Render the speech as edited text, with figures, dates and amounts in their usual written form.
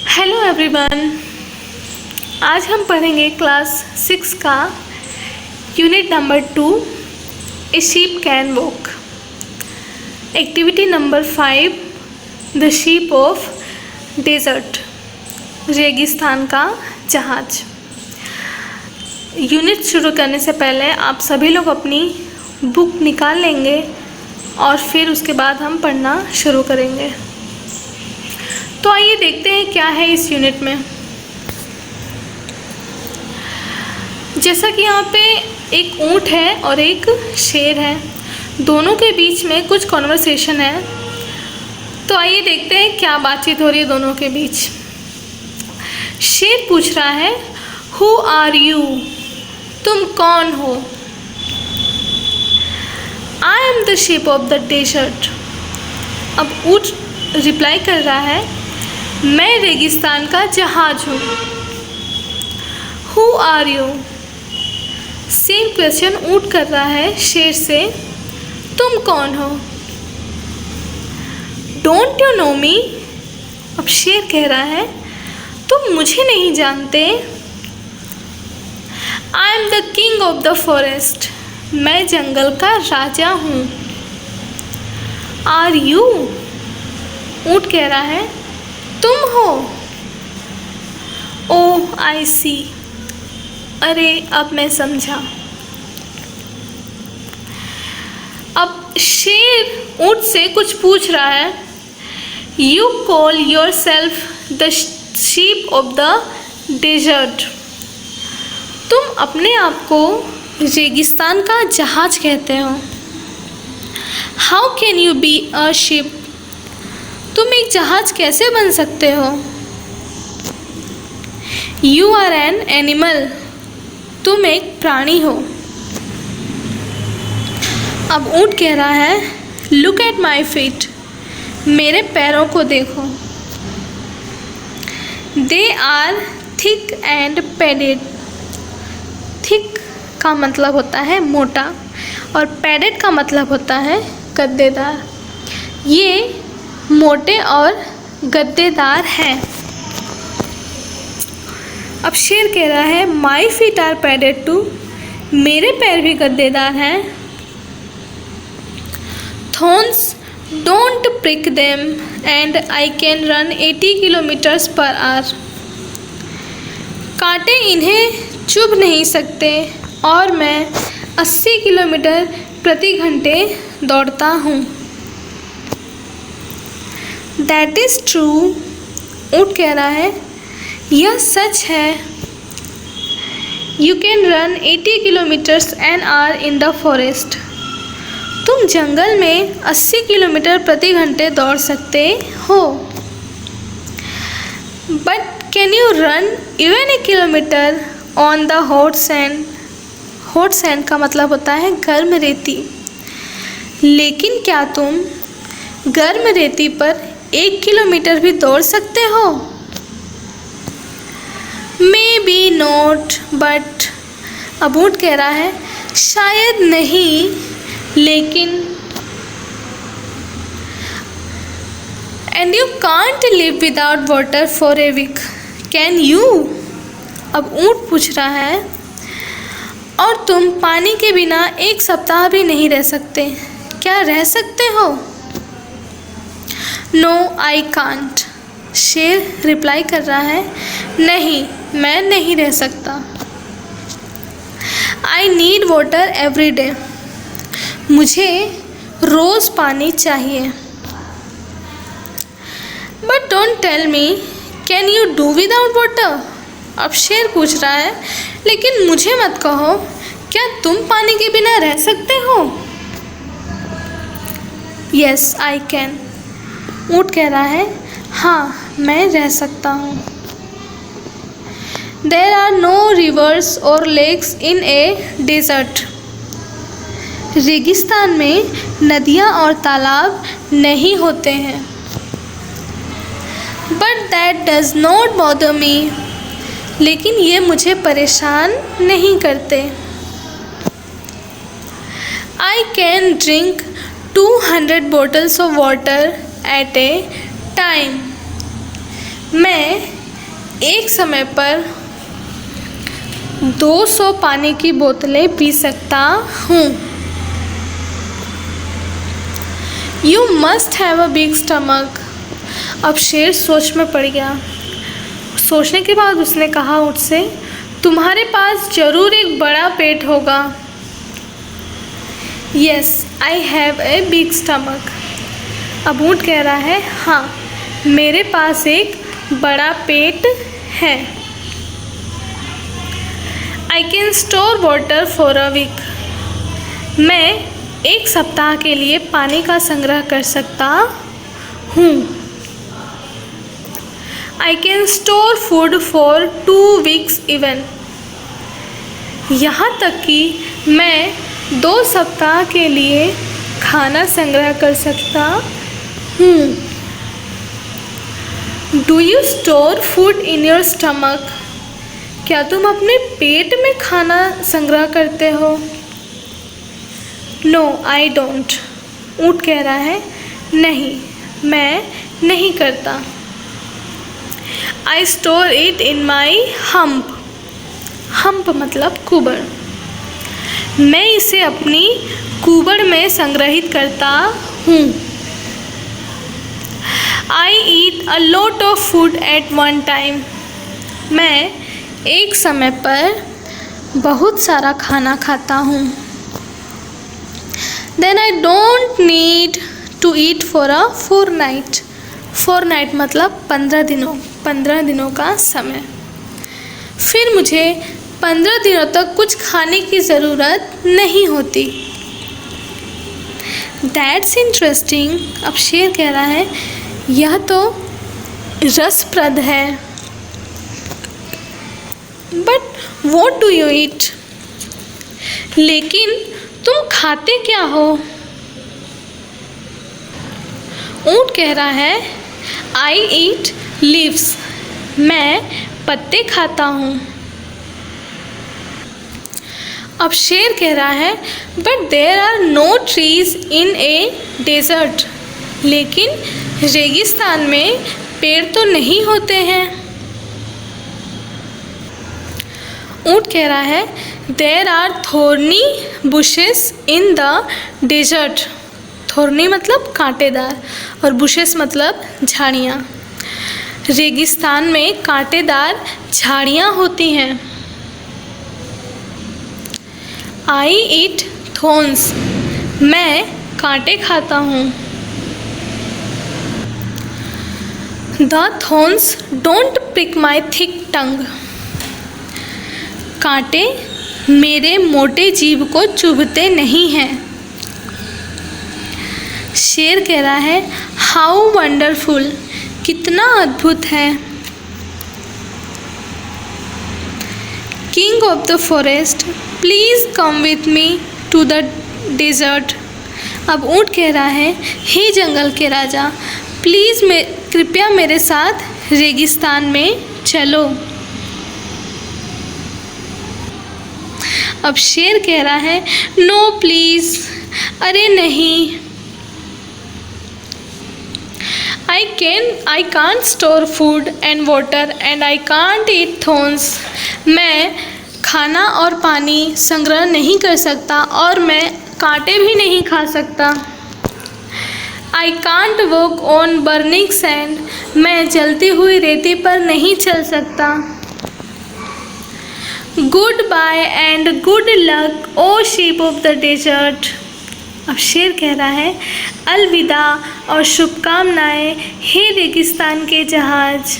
Hello everyone. आज हम पढ़ेंगे क्लास 6 का unit number 2 a sheep can walk. Activity number 5 the sheep of desert, रेगिस्तान का जहाज। यूनिट शुरू करने से पहले आप सभी लोग अपनी बुक निकाल लेंगे और फिर उसके बाद हम पढ़ना शुरू करेंगे। तो आइए देखते हैं क्या है इस यूनिट में। जैसा कि यहाँ पे एक ऊँट है और एक शेर है, दोनों के बीच में कुछ कॉन्वर्सेशन है। तो आइए देखते हैं क्या बातचीत हो रही है दोनों के बीच। शेर पूछ रहा है, हु आर यू, तुम कौन हो। I am the sheep of the desert. अब ऊँट रिप्लाई कर रहा है, मैं रेगिस्तान का जहाज हूँ। Who are you, same question ऊँट कर रहा है शेर से, तुम कौन हो। डोंट यू नो मी, अब शेर कह रहा है, तुम मुझे नहीं जानते। आई am the king of the forest, मैं जंगल का राजा हूँ। आर यू, ऊँट कह रहा है, तुम हो। ओह आई सी, अरे अब मैं समझा। अब शेर ऊँट से कुछ पूछ रहा है। You call yourself the sheep of the desert, तुम अपने आप को रेगिस्तान का जहाज कहते हो। How can you be a ship, तुम एक जहाज कैसे बन सकते हो। यू आर एन एनिमल, तुम एक प्राणी हो। अब ऊँट कह रहा है, लुक एट माई फीट, मेरे पैरों को देखो। They are thick and padded, thick का मतलब होता है मोटा और पैडेड का मतलब होता है गद्देदार। ये मोटे और गद्देदार हैं। अब शेर कह रहा है, my feet are padded too, मेरे पैर भी गद्देदार हैं। Thorns don't prick them and I can run 80 kilometres per hour, कांटे इन्हें चुभ नहीं सकते और मैं 80 किलोमीटर प्रति घंटे दौड़ता हूँ। दैट इज़ ट्रू, ऊँट कह रहा है, यह सच है। You can run 80 kilometres an hour in the forest, तुम जंगल में 80 किलोमीटर प्रति घंटे दौड़ सकते हो। But can you run even a kilometre on the hot sand, hot sand का मतलब होता है गर्म रेती। लेकिन क्या तुम गर्म रेती पर 1 किलोमीटर भी दौड़ सकते हो। मे बी नॉट बट, अब ऊँट कह रहा है, शायद नहीं लेकिन। And you can't live without water for a week, can you, अब ऊँट पूछ रहा है, और तुम पानी के बिना 1 सप्ताह भी नहीं रह सकते, क्या रह सकते हो। नो आई कांट, शेर रिप्लाई कर रहा है, नहीं मैं नहीं रह सकता। I need water every day, मुझे रोज़ पानी चाहिए। But don't tell me, can you do without water, अब शेर पूछ रहा है, लेकिन मुझे मत कहो, क्या तुम पानी के बिना रह सकते हो। यस आई कैन, ऊँट कह रहा है, हाँ मैं रह सकता हूँ। देयर आर नो रिवर्स और लेक्स इन ए डेजर्ट, रेगिस्तान में नदियाँ और तालाब नहीं होते हैं। But that does not bother me, लेकिन ये मुझे परेशान नहीं करते। I can drink 200 bottles of water at A time, मैं एक समय पर 200 पानी की बोतलें पी सकता हूँ। You must have a big stomach. अब शेर सोच में पड़ गया। सोचने के बाद उसने कहा ऊँट से, तुम्हारे पास जरूर एक बड़ा पेट होगा। Yes, I have a big stomach. अब ऊँट कह रहा है, हाँ, मेरे पास एक बड़ा पेट है। I can store water for a week. मैं एक सप्ताह के लिए पानी का संग्रह कर सकता हूँ। I can store food for 2 weeks even. यहाँ तक कि मैं 2 सप्ताह के लिए खाना संग्रह कर सकता हूँ। Do you store food in your stomach? क्या तुम अपने पेट में खाना संग्रह करते हो? No, I don't. ऊँट कह रहा है, नहीं, मैं नहीं करता। I store it in my hump. Hump मतलब कुबड़। मैं इसे अपनी कुबड़ में संग्रहित करता हूँ। I eat a lot of food at one time. मैं एक समय पर बहुत सारा खाना खाता हूँ। Then I don't need to eat for a fortnight. Fortnight मतलब 15 दिनों का समय। फिर मुझे 15 दिनों तक कुछ खाने की ज़रूरत नहीं होती। That's interesting. अब शेर कह रहा है, यह तो रसप्रद है। But what do you eat? लेकिन तुम खाते क्या हो? ऊँट कह रहा है, I eat leaves. मैं पत्ते खाता हूँ। अब शेर कह रहा है, but there are no trees in a desert. लेकिन रेगिस्तान में पेड़ तो नहीं होते हैं। ऊँट कह रहा है, there are thorny bushes in the desert. थोरनी मतलब कांटेदार और bushes मतलब झाड़ियाँ। रेगिस्तान में कांटेदार झाड़ियाँ होती हैं। I eat thorns. मैं कांटे खाता हूँ। The thorns don't prick my thick tongue. कांटे मेरे मोटे जीभ को चुभते नहीं हैं। शेर कह रहा है, हाउ वंडरफुल, कितना अद्भुत है। King of the forest, please come with me to the desert. अब ऊँट कह रहा है, हे जंगल के राजा, प्लीज़ कृपया मेरे साथ रेगिस्तान में चलो। अब शेर कह रहा है, नो प्लीज़, अरे नहीं। I can't store food and water and I can't eat thorns. मैं खाना और पानी संग्रह नहीं कर सकता और मैं कांटे भी नहीं खा सकता। I can't walk on burning sand. मैं जलती हुई रेती पर नहीं चल सकता। Goodbye and good luck, O sheep of the desert. अब शेर कह रहा है, अलविदा और शुभकामनाएं हे रेगिस्तान के जहाज।